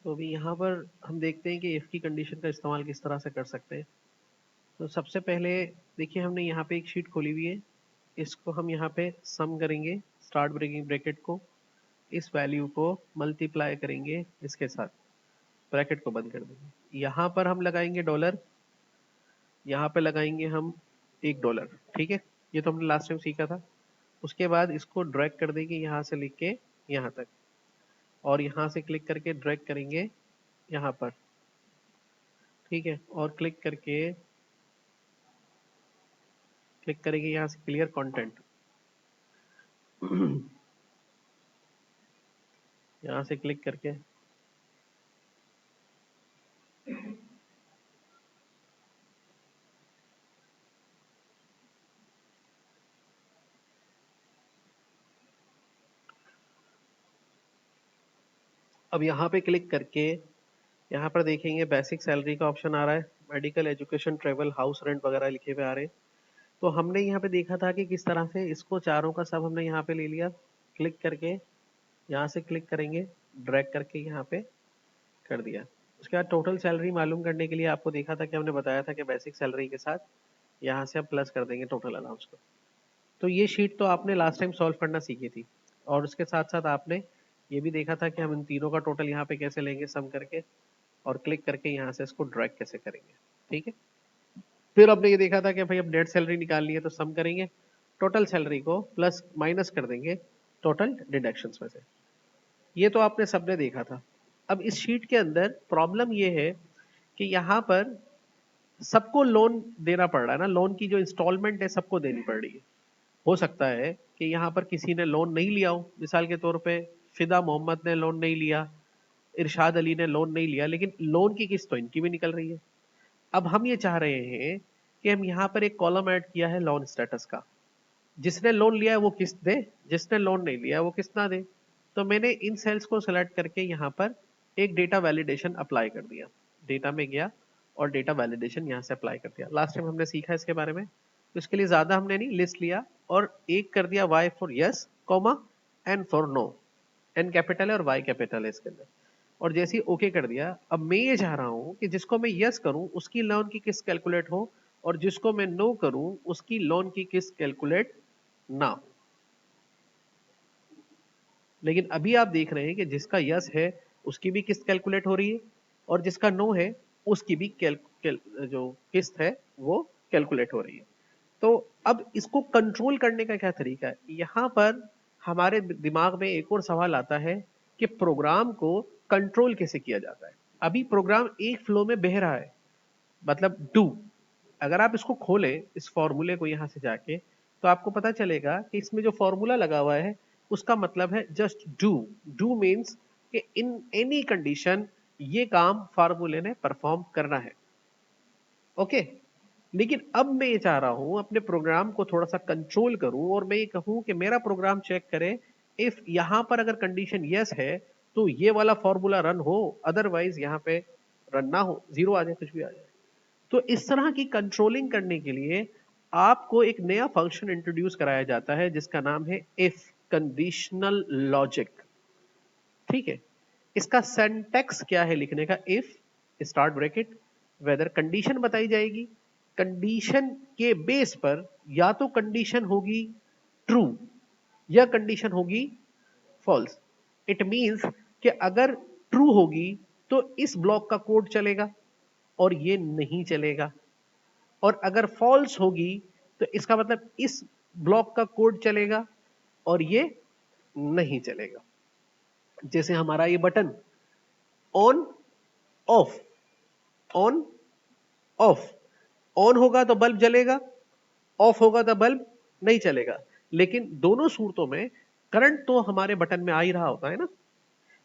तो अभी यहाँ पर हम देखते हैं कि इफ़ की कंडीशन का इस्तेमाल किस तरह से कर सकते हैं। तो सबसे पहले देखिए हमने यहाँ पे एक शीट खोली हुई है, इसको हम यहाँ पे सम करेंगे स्टार्ट ब्रेकिंग ब्रैकेट को, इस वैल्यू को मल्टीप्लाई करेंगे इसके साथ, ब्रैकेट को बंद कर देंगे। यहाँ पर हम लगाएंगे डॉलर, यहाँ पे लगाएंगे हम $1, ठीक है। ये तो हमने लास्ट टाइम सीखा था। उसके बाद इसको ड्रैग कर देंगे यहाँ से लेके यहाँ तक, और यहाँ से क्लिक करके ड्रैग करेंगे यहाँ पर, ठीक है। और क्लिक करेंगे यहाँ से क्लियर कंटेंट, यहाँ से क्लिक करके अब यहाँ पे क्लिक करके यहाँ पर देखेंगे बेसिक सैलरी का ऑप्शन आ रहा है, medical, education, travel, house rent वगैरह लिखे हुए आ रहे हैं। तो हमने यहाँ पे देखा था कि किस तरह से इसको चारों का सब हमने यहाँ पे ले लिया, क्लिक करके यहाँ से क्लिक करेंगे, ड्रैग करके यहाँ पे कर दिया। उसके बाद टोटल सैलरी मालूम करने के लिए आपको देखा था कि हमने बताया था कि बेसिक सैलरी के साथ यहाँ से आप प्लस कर देंगे टोटल अलाउंस को। तो ये शीट तो आपने लास्ट टाइम सॉल्व करना सीखी थी, और उसके साथ साथ आपने ये भी देखा था कि हम इन तीनों का टोटल यहाँ पे कैसे लेंगे सम करके, और क्लिक करके यहाँ से इसको ड्रैग कैसे करेंगे, ठीक है। फिर आपने ये देखा था कि भाई अब नेट सैलरी निकालनी है तो सम करेंगे टोटल सैलरी को, प्लस माइनस कर देंगे टोटल डिडक्शंस में से। ये तो आपने सबने देखा था। अब इस शीट के अंदर प्रॉब्लम ये है कि यहाँ पर सबको लोन देना पड़ रहा है ना, लोन की जो इंस्टॉलमेंट है सबको देनी पड़ रही है। हो सकता है कि यहाँ पर किसी ने लोन नहीं लिया हो, मिसाल के तौर पे फिदा मोहम्मद ने लोन नहीं लिया, इरशाद अली ने लोन नहीं लिया, लेकिन लोन की किस्त तो इनकी भी निकल रही है। अब हम ये चाह रहे हैं कि हम यहाँ पर एक कॉलम ऐड किया है लोन स्टेटस का, जिसने लोन लिया है वो किस्त दे, जिसने लोन नहीं लिया है वो किस्त ना दे। तो मैंने इन सेल्स को सेलेक्ट करके यहाँ पर एक डेटा वैलिडेशन अप्लाई कर दिया, डेटा में गया और डेटा वैलिडेशन यहाँ से अप्लाई कर दिया। लास्ट टाइम हमने सीखा इसके बारे में, तो इसके लिए ज्यादा हमने नहीं, लिस्ट लिया और एक कर दिया Y for yes comma N for no, N capital है और वाई कैपिटल है इसके अंदर, और जैसे ही ओके कर दिया। अब मैं ये चाह रहा हूं कि जिसको मैं यस करूं उसकी लोन की किस्त कैलकुलेट हो, और जिसको मैं नो करूं उसकी लोन की किस्त कैलकुलेट ना हो। लेकिन अभी आप देख रहे हैं कि जिसका यस है उसकी भी किस्त कैलकुलेट हो रही है, और जिसका नो है उसकी भी जो किस्त है वो कैलकुलेट हो रही है। तो अब इसको कंट्रोल करने का क्या तरीका है, यहाँ पर हमारे दिमाग में एक और सवाल आता है कि प्रोग्राम को कंट्रोल कैसे किया जाता है। अभी प्रोग्राम एक फ्लो में बह रहा है, मतलब डू। अगर आप इसको खोलें इस फॉर्मूले को यहाँ से जाके, तो आपको पता चलेगा कि इसमें जो फॉर्मूला लगा हुआ है उसका मतलब है जस्ट डू। डू मीन्स कि इन एनी कंडीशन ये काम फार्मूले ने परफॉर्म करना है, ओके। लेकिन अब मैं ये चाह रहा हूं अपने प्रोग्राम को थोड़ा सा कंट्रोल करूं, और मैं ये कहूं कि मेरा प्रोग्राम चेक करे, इफ यहां पर अगर कंडीशन यस है तो ये वाला फॉर्मूला रन हो, अदरवाइज यहां पे रन ना हो, जीरो आ जाए, कुछ भी आ जाए। तो इस तरह की कंट्रोलिंग करने के लिए आपको एक नया फंक्शन इंट्रोड्यूस कराया जाता है जिसका नाम है इफ कंडीशनल लॉजिक, ठीक है। इसका सिंटैक्स क्या है लिखने का, if start bracket whether condition बताई जाएगी, कंडीशन के बेस पर या तो कंडीशन होगी ट्रू या कंडीशन होगी फॉल्स। इट मींस कि अगर ट्रू होगी तो इस ब्लॉक का कोड चलेगा और ये नहीं चलेगा, और अगर फॉल्स होगी तो इसका मतलब इस ब्लॉक का कोड चलेगा और ये नहीं चलेगा। जैसे हमारा ये button on off, on off, on होगा तो बल्ब जलेगा, ऑफ होगा तो बल्ब नहीं चलेगा, लेकिन दोनों सूरतों में करंट तो हमारे बटन में आ ही रहा होता है ना।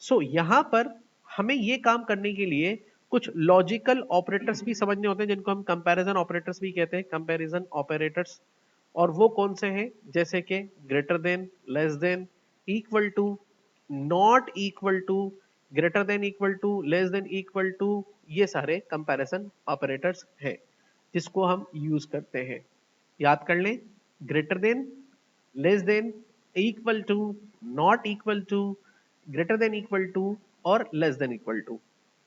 सो यहां पर हमें ये काम करने के लिए कुछ लॉजिकल ऑपरेटर्स भी समझने होते हैं जिनको हम कंपैरिजन ऑपरेटर्स भी कहते हैं, कंपैरिजन ऑपरेटर्स। और वो कौन से हैं, जैसे कि greater than, less than, equal to, not equal to, greater than equal to, less than equal to, ये सारे कंपैरिजन ऑपरेटर्स हैं जिसको हम यूज करते हैं। याद कर लें, greater than, less than, equal to, not equal to, greater than equal to, और लेस देन इक्वल टू।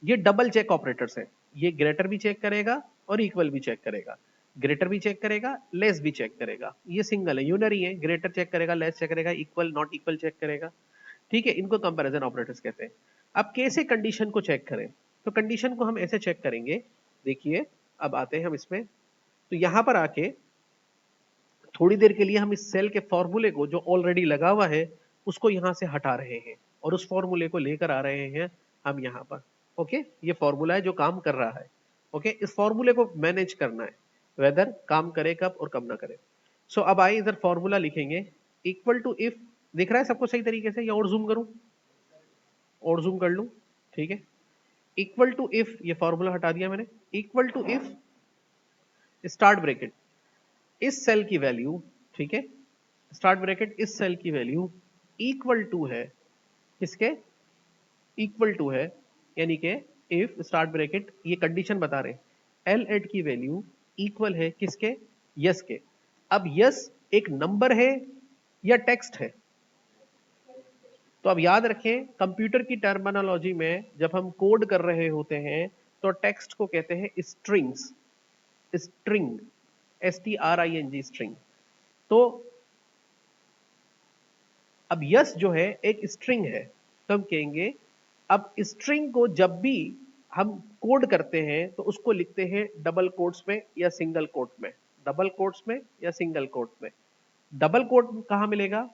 ये डबल चेक ऑपरेटर्स है, ये ग्रेटर भी चेक करेगा और इक्वल भी चेक करेगा, ग्रेटर भी चेक करेगा, लेस भी चेक करेगा। ये सिंगल है, यूनरी है, ग्रेटर चेक करेगा, लेस चेक करेगा, इक्वल नॉट इक्वल चेक करेगा। ठीक है, इनको कंपैरिजन ऑपरेटर्स कहते हैं। अब कैसे कंडीशन को चेक करें? तो कंडीशन को हम ऐसे चेक करेंगे, देखिए अब आते हैं हम इसमें। तो यहां पर आके थोड़ी देर के लिए हम इस सेल के फॉर्मूले को जो ऑलरेडी लगा हुआ है उसको यहां से हटा रहे हैं और उस फॉर्मूले को लेकर आ रहे हैं हम यहां पर। ओके, ये फॉर्मूला है जो काम कर रहा है। ओके, इस फॉर्मूले को मैनेज करना है, वेदर काम करे कब और कब ना करे। सो अब आइए इधर फॉर्मूला लिखेंगे, इक्वल टू इफ, दिख रहा है सबको सही तरीके से या और जूम करूं? और जूम कर लूं? ठीक है, इक्वल टू इफ, ये फॉर्मूला हटा दिया मैंने, equal to if start bracket इस सेल की वैल्यू, ठीक है, स्टार्ट ब्रैकेट इस सेल की वैल्यू इक्वल टू है किसके? इक्वल टू है, यानी कि इफ स्टार्ट ब्रैकेट, ये कंडीशन बता रहे हैं एल एट की वैल्यू इक्वल है किसके? यस के। अब यस एक नंबर है या टेक्स्ट है? तो अब याद रखें, कंप्यूटर की टर्मिनोलॉजी में जब हम कोड कर रहे होते हैं तो टेक्स्ट को कहते हैं स्ट्रिंग्स, स्ट्रिंग, STRING, स्ट्रिंग। तो अब यस जो है एक स्ट्रिंग है, तो हम कहेंगे अब स्ट्रिंग को जब भी हम कोड करते हैं तो उसको लिखते हैं डबल कोट्स में या सिंगल कोट में, डबल कोट्स में या सिंगल कोट में। डबल कोट कहां मिलेगा?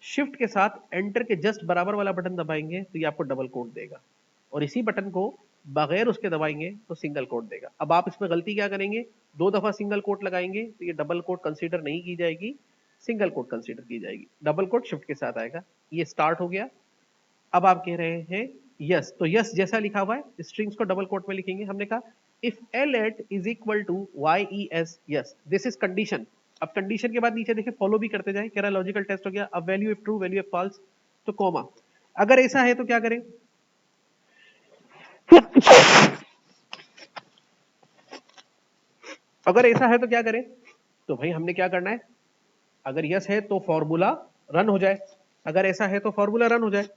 शिफ्ट के साथ एंटर के जस्ट बराबर वाला बटन दबाएंगे तो ये आपको डबल कोट देगा, और इसी बटन को बगैर उसके दबाएंगे तो सिंगल कोट देगा। अब आप इसमें गलती क्या करेंगे, दो दफा सिंगल कोट लगाएंगे तो ये डबल कोट कंसीडर नहीं की जाएगी, सिंगल कोट कंसीडर की जाएगी। डबल कोट शिफ्ट के साथ आएगा। ये स्टार्ट हो गया। अब आप कह रहे हैं यस, तो यस जैसा लिखा हुआ है स्ट्रिंग्स को डबल कोट में लिखेंगे। हमने कहा if L eight is equal to YES, yes this is condition. अब कंडीशन के बाद नीचे देखिए फॉलो भी करते जाए, कह रहा लॉजिकल टेस्ट हो गया। अब value if true, value if false, तो कॉमा। अगर ऐसा है तो क्या करें? अगर ऐसा है तो क्या करें? तो भाई हमने क्या करना है, अगर यस है तो फॉर्मूला रन हो जाए, अगर ऐसा है तो फॉर्मूला रन हो जाए,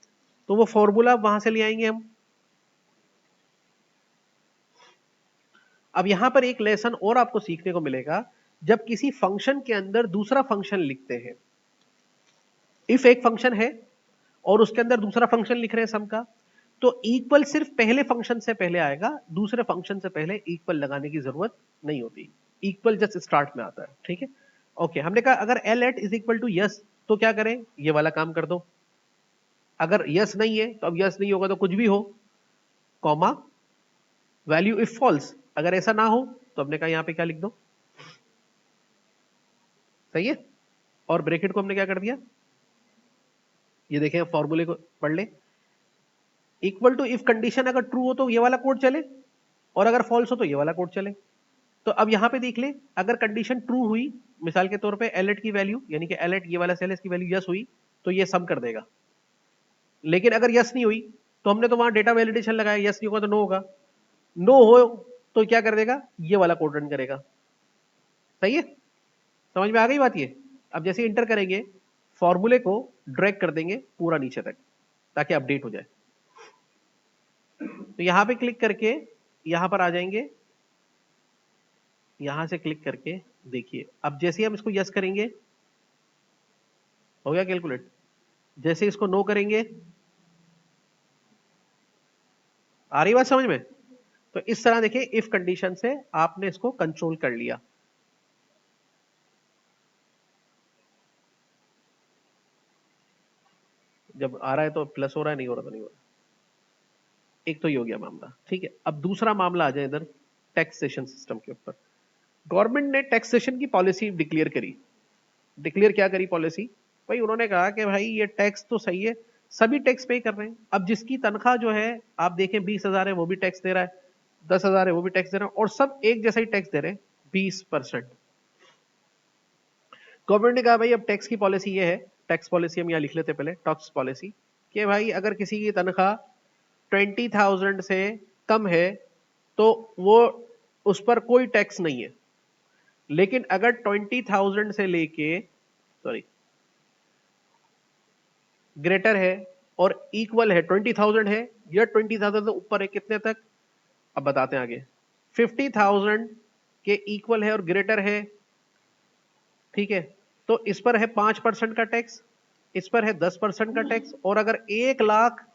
तो वो फॉर्मूला वहां से ले आएंगे हम। अब यहां पर एक लेसन और आपको सीखने को मिलेगा, जब किसी फंक्शन के अंदर दूसरा फंक्शन लिखते हैं, इफ एक फंक्शन है और उसके अंदर दूसरा फंक्शन लिख रहे हैं सम का, तो इक्वल सिर्फ पहले फंक्शन से पहले आएगा, दूसरे फंक्शन से पहले इक्वल लगाने की जरूरत नहीं होती, इक्वल जस्ट स्टार्ट में आता है। ठीक है, ओके। हमने कहा अगर L eight is equal to yes तो क्या करें, ये वाला काम कर दो। अगर यस नहीं है तो अब यस नहीं होगा तो कुछ भी हो, कॉमा, वैल्यू इफ फॉल्स। अगर ऐसा ना हो तो हमने कहा यहां पे क्या लिख दो, सही है। और ब्रैकेट को हमने क्या कर दिया, ये देखें फॉर्मूले को पढ़ ले, इक्वल टू इफ कंडीशन अगर ट्रू हो तो ये वाला कोड चले, और अगर फॉल्स हो तो ये वाला कोड चले। तो अब यहां पे देख ले, अगर कंडीशन ट्रू हुई, मिसाल के तौर पे एल की वैल्यू, यानी कि एल ये वाला सेल, इसकी वैल्यू यस हुई, तो ये सम कर देगा। लेकिन अगर यस नहीं हुई तो हमने तो वहां डेटा वैलिडेशन लगाया, यस नहीं होगा तो नो होगा, नो हो तो क्या कर देगा, ये वाला कोड रन करेगा। सही है, समझ में आ गई बात ये? अब जैसे इंटर करेंगे, फॉर्मूले को ड्रैग कर देंगे पूरा नीचे तक ताकि अपडेट हो जाए। तो यहां पे क्लिक करके यहां पर आ जाएंगे, यहां से क्लिक करके देखिए, अब जैसे ही हम इसको यस करेंगे हो गया कैलकुलेट, जैसे इसको नो करेंगे, आ रही बात समझ में? तो इस तरह देखिए इफ कंडीशन से आपने इसको कंट्रोल कर लिया। जब आ रहा है तो प्लस हो रहा है, नहीं हो रहा तो नहीं हो रहा। एक तो ये हो गया मामला, ठीक है। अब दूसरा मामला आ जाए इधर टैक्सेशन सिस्टम के ऊपर। गवर्नमेंट ने टैक्सेशन की पॉलिसी डिक्लेयर करी। डिक्लेयर क्या करी पॉलिसी? भाई उन्होंने कहा कि भाई ये टैक्स तो सही है, सभी टैक्स पे कर रहे हैं। अब जिसकी तनख्वाह जो है आप देखें 20,000 है वो भी टैक्स दे रहा है, 10,000 है वो भी टैक्स दे रहा है, और सब एक जैसा ही टैक्स दे रहे हैं 20%। गवर्नमेंट ने कहा भाई अब टैक्स की पॉलिसी ये है, टैक्स पॉलिसी हम यहाँ लिख लेते पहले, टैक्स पॉलिसी, कि भाई अगर किसी की तनख्वाह 20,000 से कम है तो वो, उस पर कोई टैक्स नहीं है। लेकिन अगर 20,000 से लेके, सॉरी, ग्रेटर है और इक्वल है, 20,000 है या 20,000 से ऊपर है कितने तक, अब बताते हैं आगे। 50,000 के इक्वल है और ग्रेटर है, ठीक है, तो इस पर है 5% का टैक्स, इस पर है 10% का टैक्स, और अगर 1 लाख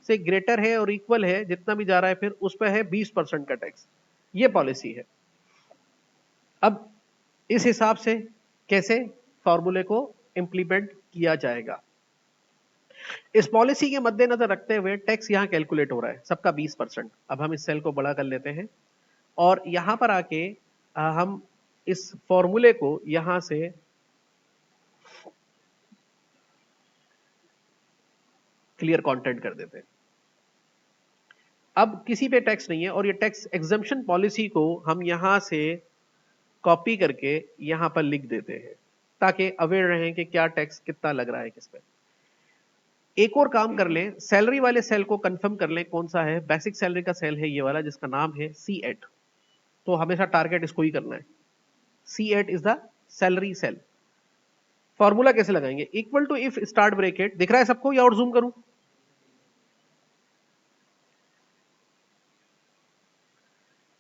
से ग्रेटर है और इक्वल है जितना भी जा रहा है फिर उस पर है 20% का टैक्स। ये पॉलिसी है। अब इस हिसाब से कैसे फॉर्मूले को इंप्लीमेंट किया जाएगा, इस पॉलिसी के मद्देनजर रखते हुए टैक्स यहां कैलकुलेट हो रहा है सबका 20%। अब हम इस सेल को बड़ा कर लेते हैं और यहां पर आके हम इस फॉर्मूले को यहां से क्लियर कंटेंट कर देते हैं। अब किसी पे टैक्स नहीं है और ये टैक्स एग्जम्पशन पॉलिसी को हम यहां से कॉपी करके यहां पर लिख देते हैं ताकि अवेयर रहें कि क्या टैक्स कितना लग रहा है किस पे। एक और काम कर लें, सैलरी वाले सेल को कंफर्म कर लें कौन सा है, बेसिक सैलरी का सेल है ये वाला जिसका नाम है C8। तो हमेशा टारगेट इसको ही करना है। C8 is the salary cell. Formula कैसे लगाएंगे, equal to if start bracket, दिख रहा है सबको या और जूम करूं,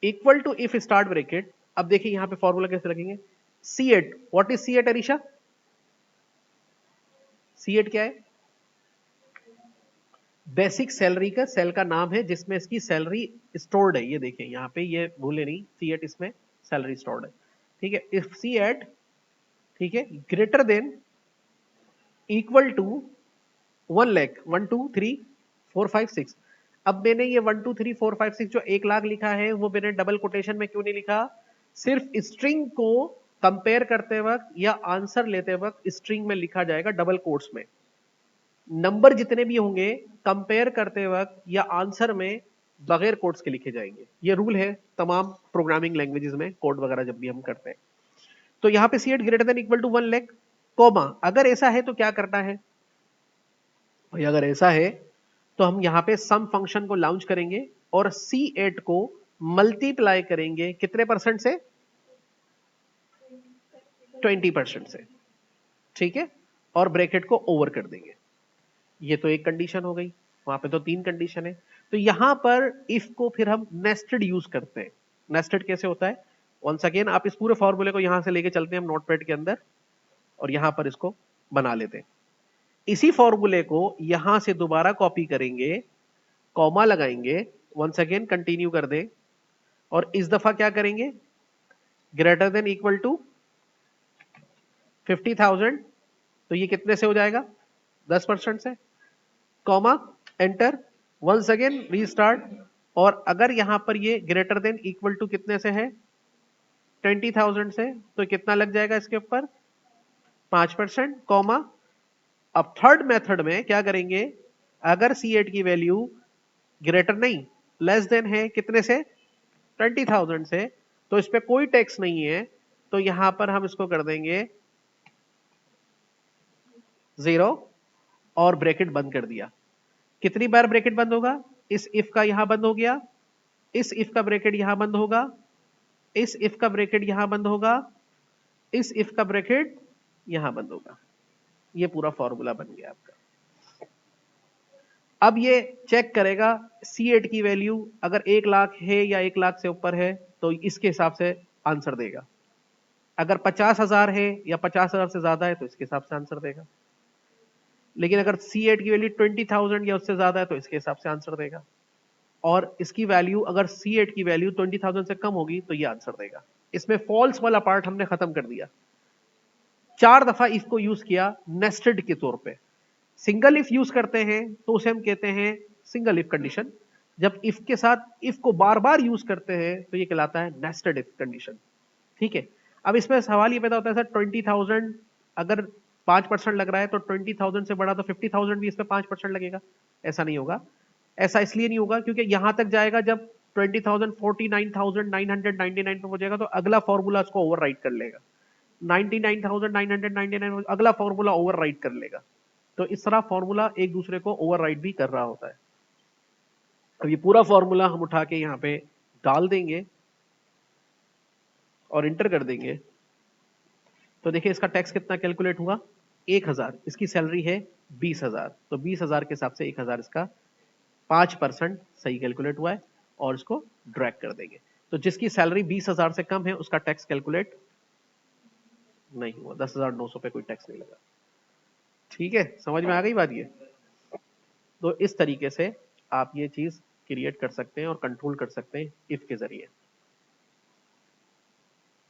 equal to if start bracket. अब देखिए यहां पे फॉर्मूला कैसे लगेंगे, C8, what is C8 Arisha, C8 क्या है, बेसिक सैलरी का सेल का नाम है जिसमें इसकी सैलरी स्टोर्ड है। ये देखिए यहां पे, ये भूले नहीं, C8 इसमें सैलरी स्टोर्ड है, ठीक है। इफ C8, ठीक है, greater than equal to 1 lakh, 1 2 3 4 5 6। अब मैंने ये 1 2 3 4 5 6 जो 1 लाख लिखा है वो मैंने डबल कोटेशन में क्यों नहीं लिखा, सिर्फ स्ट्रिंग को कंपेयर करते वक्त या आंसर लेते वक्त स्ट्रिंग में लिखा जाएगा डबल कोट्स में। नंबर जितने भी होंगे कंपेयर करते वक्त या आंसर में बगैर कोट्स के लिखे जाएंगे। ये रूल है तमाम प्रोग्रामिंग लैंग्वेजेस में, कोड वगैरह जब भी हम करते हैं। तो यहां पे C8 greater than equal to 1 lakh, comma, अगर ऐसा है तो क्या करना है भाई, अगर ऐसा है तो हम यहां पे सम फंक्शन को लॉन्च करेंगे और C8 को मल्टीप्लाई करेंगे कितने परसेंट से, 20% से, ठीक है, और ब्रैकेट को ओवर कर देंगे। ये तो एक कंडीशन हो गई, वहां पे तो 3 कंडीशन है। तो यहां पर इफ को फिर हम नेस्टेड यूज करते हैं। नेस्टेड कैसे होता है, वंस अगेन आप इस पूरे फॉर्मूले को यहां से लेके चलते हैं हम नोटपैड के अंदर और यहां पर इसको बना लेते हैं। इसी फॉर्मूले को यहां से दोबारा कॉपी करेंगे, कॉमा लगाएंगे, वंस अगेन कंटिन्यू कर दें और इस दफा क्या करेंगे, ग्रेटर देन इक्वल टू 50,000, तो ये कितने से हो जाएगा, 10% से, comma, enter, once again restart. और अगर यहां पर ये ग्रेटर देन इक्वल टू कितने से है, 20,000 से, तो कितना लग जाएगा इसके ऊपर, 5%, कॉमा। अब थर्ड मेथड में क्या करेंगे, अगर C8 की वैल्यू ग्रेटर नहीं लेस देन है कितने से, 20,000 से, तो इस पे कोई टैक्स नहीं है, तो यहां पर हम इसको कर देंगे 0 और ब्रैकेट बंद कर दिया। कितनी बार ब्रैकेट बंद होगा, इस इफ का यहां बंद हो गया, इस इफ का ब्रैकेट यहां बंद होगा, इस इफ का ब्रैकेट यहां बंद होगा, इस इफ का ब्रैकेट यहां बंद होगा। ये पूरा फॉर्मूला बन गया आपका। अब ये चेक करेगा C8 की वैल्यू अगर 1 लाख है या 1 लाख से ऊपर है तो इसके हिसाब से आंसर देगा। अगर 50,000 है या 50,000 से ज्यादा है तो इसके हिसाब से आंसर देगा। लेकिन अगर C8 की वैल्यू 20,000 या उससे ज्यादा है तो इसके हिसाब से आंसर देगा। और इसकी वैल्यू अगर C8 की वैल्यू 20,000 से कम होगी तो ये आंसर देगा। इसमें फॉल्स वाला पार्ट हमने खत्म कर दिया। 4 दफा इफ को यूज किया नेस्टेड के तौर पे। सिंगल इफ यूज करते हैं तो उसे हम कहते हैं सिंगल इफ कंडीशन। जब इफ के साथ इफ को बार बार यूज करते हैं तो ये कहलाता है नेस्टेड इफ कंडीशन, ठीक है। अब इसमें सवाल ये पैदा होता है सर 20,000 अगर 5% लग रहा है तो 20,000 से बड़ा तो 50,000 भी इस पे 5% लगेगा। ऐसा नहीं होगा। ऐसा इसलिए नहीं होगा क्योंकि यहां तक जाएगा जब 20,000 49,999 पे हो जाएगा तो अगला फॉर्मूला उसको ओवरराइड कर लेगा। 99,999 अगला फॉर्मूला ओवरराइड कर लेगा। तो इस तरह फॉर्मूला एक दूसरे को ओवरराइड भी कर रहा होता है। अब ये पूरा फॉर्मूला हम उठा के यहाँ पे डाल देंगे और इंटर कर देंगे तो देखिए इसका टैक्स कितना कैलकुलेट हुआ, 1,000। इसकी सैलरी है 20,000 तो 20,000 के हिसाब से 1,000 इसका 5% सही कैलकुलेट हुआ है और इसको ड्रैग कर देंगे। तो जिसकी सैलरी 20,000 से कम है उसका टैक्स कैलकुलेट नहीं हुआ, 10,900 पे कोई टैक्स नहीं लगा। ठीक है, समझ में आ गई बात ये। तो इस तरीके से आप ये चीज क्रिएट कर सकते हैं और कंट्रोल कर सकते हैं इफ के जरिए।